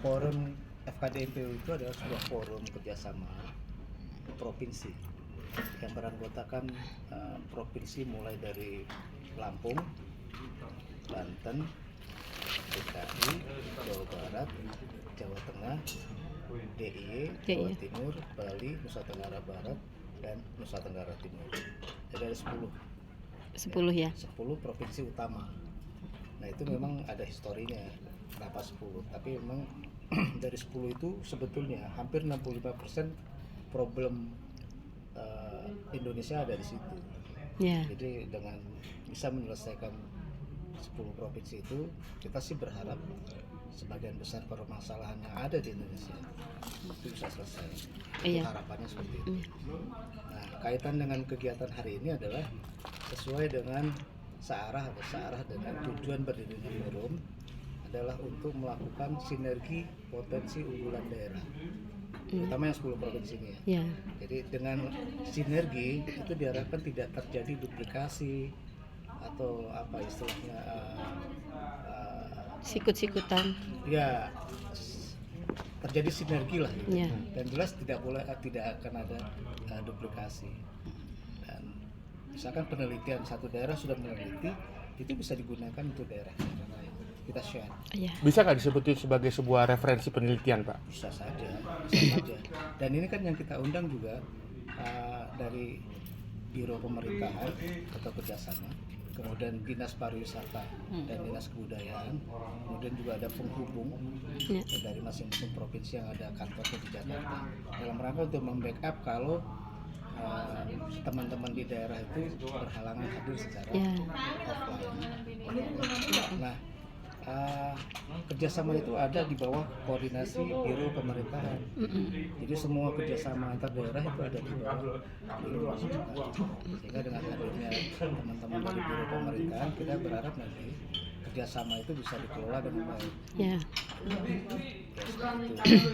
Forum FKD-MPU itu adalah sebuah forum kerjasama provinsi yang beranggotakan provinsi mulai dari Lampung, Banten, DKI, Jawa Barat, Jawa Tengah, DIY, Jawa Timur, Bali, Nusa Tenggara Barat, dan Nusa Tenggara Timur. Jadi ada 10 ya? 10 provinsi utama. Nah itu memang ada historinya, kenapa 10, tapi memang dari 10 itu sebetulnya hampir 65% problem Indonesia ada di situ. Jadi dengan bisa menyelesaikan 10 provinsi itu, kita sih berharap sebagian besar permasalahan yang ada di Indonesia itu bisa selesai. Harapannya seperti itu. Nah, kaitan dengan kegiatan hari ini adalah sesuai dengan searah dengan tujuan berdirinya forum adalah untuk melakukan sinergi potensi unggulan daerah, terutama yang 10 provinsi ini ya. Jadi dengan sinergi itu diharapkan tidak terjadi duplikasi atau apa istilahnya sikut-sikutan. Ya, terjadi sinergi lah gitu. Dan jelas tidak akan ada duplikasi. Dan misalkan penelitian satu daerah sudah meneliti, itu bisa digunakan untuk daerah lain. Kita share. Bisa nggak disebut sebagai sebuah referensi penelitian, Pak? Bisa saja. Dan ini kan yang kita undang juga dari Biro Pemerintahan atau Kerjasama, kemudian Dinas Pariwisata dan Dinas Kebudayaan, kemudian juga ada penghubung dari masing-masing provinsi yang ada kantornya di Jakarta, dalam rangka untuk membackup kalau teman-teman di daerah itu berhalangan hadir secara offline. Nah, kerjasama itu ada di bawah koordinasi Biro Pemerintahan. Jadi semua kerjasama antar daerah itu ada di bawah Biro Pemerintahan. Sehingga dengan hadirnya teman-teman dari Biro Pemerintahan, kita berharap nanti kerjasama itu bisa dikelola dengan baik.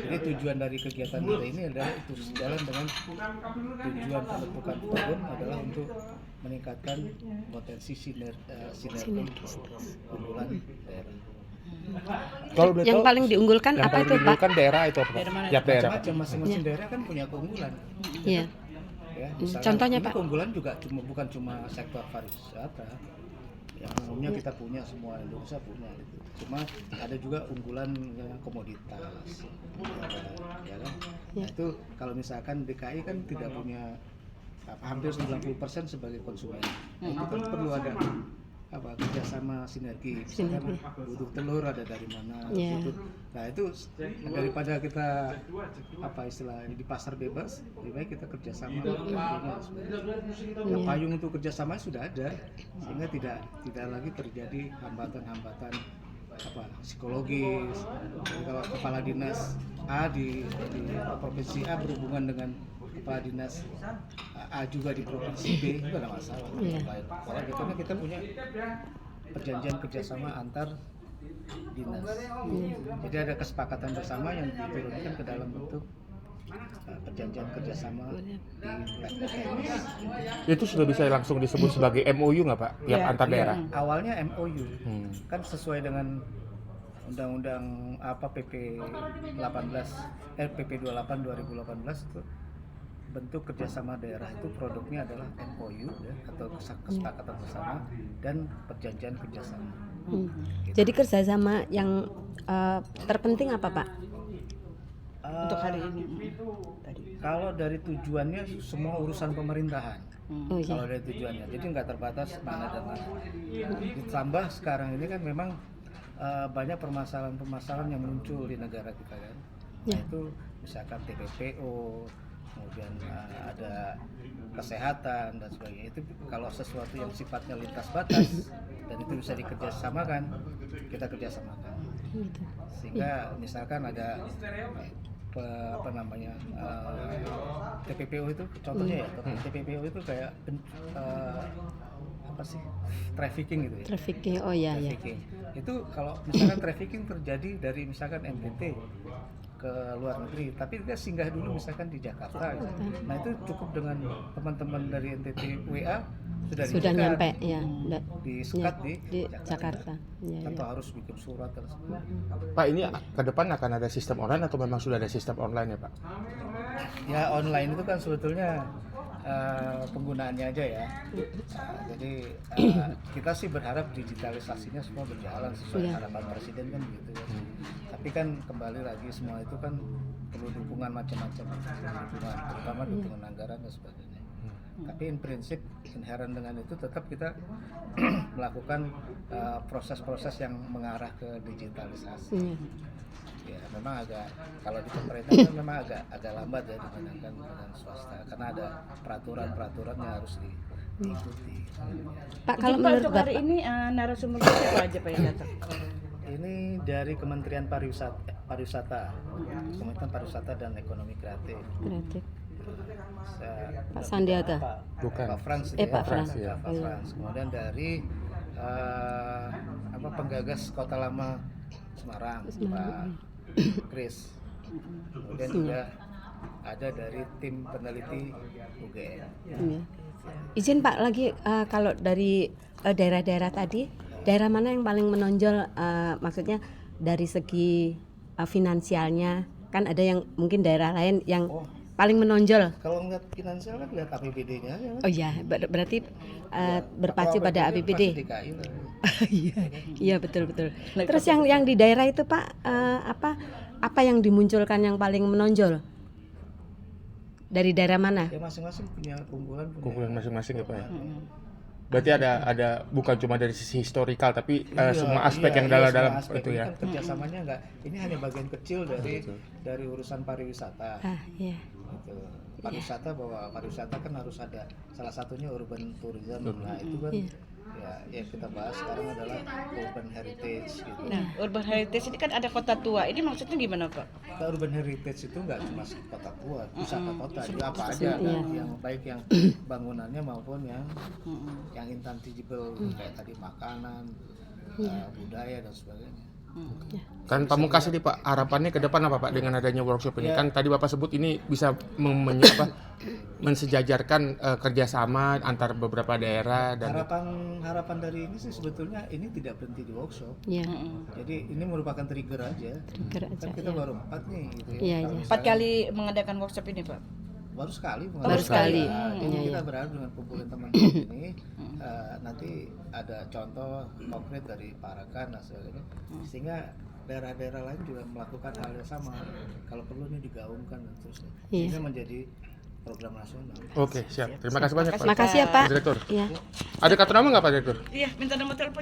Jadi tujuan dari kegiatan hari ini adalah itu sejalan dengan tujuan pembentukan forum adalah untuk meningkatkan potensi sinergi unggulan daerah. Kalau yang paling diunggulkan apa itu, Pak? Daerah itu apa? Daerah. Masing-masing daerah kan punya keunggulan. Ya, contohnya Pak? Keunggulan juga bukan cuma sektor pariwisata. Yang umumnya kita punya, semua Indonesia punya gitu. Cuma ada juga unggulan komoditas. Ya kan? Nah, itu kalau misalkan DKI kan tidak punya hampir 90% sebagai konsumen. Itu kan perlu ada kerjasama sinergi. Misalkan butuh telur ada dari mana, nah itu daripada kita istilahnya di pasar bebas, lebih baik kita kerjasama. Payung untuk kerjasama sudah ada, sehingga tidak lagi terjadi hambatan-hambatan psikologis. Jadi kalau kepala dinas A di provinsi A berhubungan dengan kepala dinas A juga di provinsi B, itu ada masalah. Kalau kita punya perjanjian kerjasama antar dinas. Jadi ada kesepakatan bersama yang diturunkan ke dalam bentuk perjanjian kerjasama di teknis. Itu sudah bisa langsung disebut sebagai MOU nggak, Pak? Yang antar daerah? Awalnya MOU, kan sesuai dengan Undang-Undang PP 28 2018 itu bentuk kerjasama daerah itu produknya adalah MOU atau kesepakatan bersama dan perjanjian kerjasama. Gitu. Jadi kerjasama yang terpenting apa, Pak? Untuk hari ini? Kalau dari tujuannya semua urusan pemerintahan. Kalau dari tujuannya, jadi nggak terbatas mana dan mana. Ditambah sekarang ini kan memang banyak permasalahan-permasalahan yang muncul di negara kita kan. Nah, itu misalkan TPPO, kemudian ada kesehatan dan sebagainya. Itu kalau sesuatu yang sifatnya lintas batas dan itu bisa dikerjasamakan, kita kerjasamakan. Sehingga misalkan ada TPPO itu contohnya TPPO itu kayak trafficking gitu ya. Trafficking, trafficking. Itu kalau misalkan trafficking terjadi dari misalkan NTT ke luar negeri, tapi dia singgah dulu misalkan di Jakarta gitu. Nah itu cukup dengan teman-teman dari NTT WA Sudah nyampe ya. di Sekat Di Jakarta. Ya, Kan ya. tuh harus bikin surat dan sebagainya. Pak, ini ke depan akan ada sistem online atau memang sudah ada sistem online ya Pak? Ya online itu kan sebetulnya penggunaannya aja ya. Jadi kita sih berharap digitalisasinya semua berjalan sesuai Iya. harapan presiden kan gitu ya. Tapi kan kembali lagi semua itu kan perlu dukungan macam-macam, dukungan terutama dukungan anggaran dan sebagainya. Tapi in prinsip inherent dengan itu tetap kita melakukan proses-proses yang mengarah ke digitalisasi. Iya. Ya memang agak kalau di pemerintah kan memang agak lambat ya dibandingkan dengan swasta karena ada peraturan-peraturan yang harus diikuti. Pak, kalau Pak, menurut untuk hari Bapak, ini narasumber siapa aja Pak yang datang? Ini dari Kementerian Pariwisata, Kementerian Pariwisata dan Ekonomi Kreatif. kreatif. Pak Sandiaga. Bukan. Pak Frans. Pak Frans. ya. Pak Frans. Kemudian dari penggagas Kota Lama Semarang, Pak Chris. Kemudian juga ada dari tim peneliti UGM. Iya. Izin Pak lagi kalau dari daerah-daerah tadi, daerah mana yang paling menonjol maksudnya dari segi finansialnya? Kan ada yang mungkin daerah lain yang paling menonjol. Kalau ngeliat finansial kan lihat APBD-nya aja kan. Oh iya, berarti berpacu pada Pasti APBD. DKI lah. Iya, iya betul. Terus yang di daerah itu Pak apa yang dimunculkan yang paling menonjol? Dari daerah mana? Ya masing-masing punya keunggulan. Kumpulan masing-masing ya Pak ya? Berarti ada bukan cuma dari sisi historikal tapi semua aspek yang dalam semua aspek. itu Ini ya. kan kerjasamanya enggak. Ini hanya bagian kecil dari urusan pariwisata. Iya. Gitu. Pariwisata bahwa pariwisata kan harus ada salah satunya urban tourism. Nah itu kan ya yang kita bahas sekarang adalah urban heritage gitu. Nah, urban heritage ini kan ada kota tua. Ini maksudnya gimana Pak? Nah, urban heritage itu nggak cuma kota tua, wisata kota juga apa aja kan? Yang baik yang bangunannya maupun yang intangible kayak tadi makanan, budaya dan sebagainya. Kan Pamungkas ini Pak, harapannya ke depan apa Pak dengan adanya workshop ini? Ya. Kan tadi Bapak sebut ini bisa mensejajarkan kerjasama antar beberapa daerah dan Harapan dari ini sih sebetulnya ini tidak berhenti di workshop. Iya. Jadi ini merupakan trigger aja. Trigger aja. Kan kita baru 4 nih gitu ya. Iya, Kalau iya. 4 kali mengadakan workshop ini Pak. baru sekali Baru sekali. Jadi Iya, kita iya. berharap dengan kumpulin teman-teman ini nanti ada contoh konkret dari Parakan dan sebagainya, sehingga daerah-daerah lain juga melakukan hal yang sama. Kalau perlu ini digaungkan dan seterusnya, Iya. sehingga menjadi program nasional. Oke, siap. Terima kasih banyak Pak. Makasih ya Pak. Direktur. Iya. Ada kartu nama nggak Pak Direktur? Iya, minta nomor telepon.